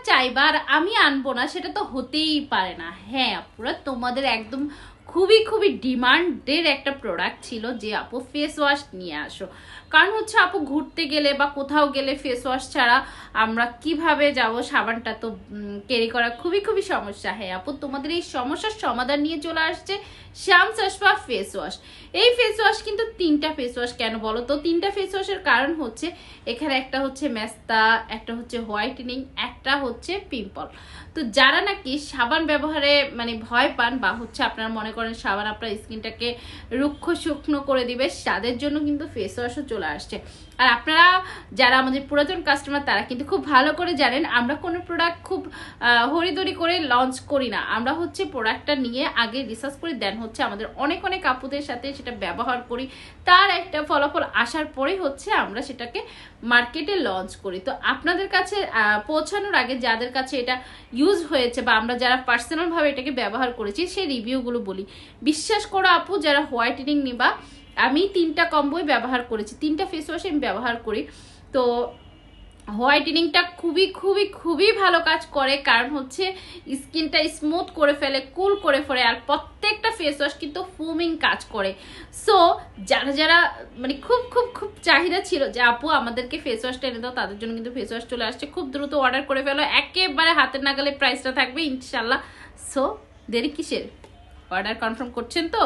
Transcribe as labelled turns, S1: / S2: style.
S1: চাইবা আর আমি আনবো না, সেটা তো হতেই পারে না। হ্যাঁ আপুরা, তোমাদের একদম খুবই খুবই ডিমান্ডের একটা প্রোডাক্ট ছিল যে আপু ফেস ওয়াশ নিয়ে আসো। কারণ হচ্ছে আপু ঘুরতে গেলে বা কোথাও গেলে ফেস ওয়াশ ছাড়া আমরা কিভাবে যাব, সাবানটা তো ক্যারি করা খুবই খুবই সমস্যা। হ্যাঁ আপু, তোমাদের এই সমস্যার সমাধান নিয়ে চলে আসছে শামস আশফা ফেস ওয়াশ। এই ফেস ওয়াশ কিন্তু 3টা ফেস ওয়াশ। কেন বলো তো? 3টা ফেস ওয়াশের কারণ হচ্ছে এখানে একটা হচ্ছে মেস্তা, একটা হচ্ছে হোয়াইটেনিং, একটা হচ্ছে পিম্পল। তো যারা নাকি সাবান ব্যবহারে মানে ভয় পান বা হচ্ছে আপনারা মনে করেন সাবান আপনার স্কিনটাকে রুক্ষ শুকনো করে দিবে, তাদের জন্য কিন্তু ফেস ওয়াশও চলে আসছে। আর আপনারা যারা আমাদের পুরাতন কাস্টমার তারা কিন্তু খুব ভালো করে জানেন আমরা কোনো প্রোডাক্ট খুব হরিদরি করে লঞ্চ করি না। আমরা হচ্ছে প্রোডাক্টটা নিয়ে আগে রিসার্চ করে দেন হচ্ছে আমাদের অনেক অনেক আপুদের সাথে সেটা ব্যবহার করি, তার একটা ফলাফল আসার পরে হচ্ছে আমরা সেটাকে মার্কেটে লঞ্চ করি। তো আপনাদের কাছে পৌঁছানোর আগে যাদের কাছে এটা ইউজ হয়েছে বা আমরা যারা পার্সোনালভাবে এটাকে ব্যবহার করেছি সেই রিভিউগুলো বলি। বিশ্বাস করো আপু, যারা হোয়াইটেনিং নিবা, আমি 3টা কম্বোই ব্যবহার করেছি, 3টা ফেস ওয়াশ আমি ব্যবহার করি। তো হোয়াইটেনিংটা খুবই খুবই খুবই ভালো কাজ করে, কারণ হচ্ছে স্কিনটা স্মুথ করে ফেলে, কুল করে ফেলে। আর প্রত্যেকটা ফেস ওয়াশ কিন্তু ফুমিং কাজ করে। সো যারা যারা মানে খুব খুব খুব চাহিদা ছিল যে আপু আমাদেরকে ফেস ওয়াশটা এনে দাও, তাদের জন্য কিন্তু ফেস ওয়াশ চলে আসছে। খুব দ্রুত অর্ডার করে ফেলো, একেবারে হাতের নাগালে প্রাইসটা থাকবে ইনশাল্লাহ। সো দেরি কিসের? অর্ডার কনফার্ম করছেন তো?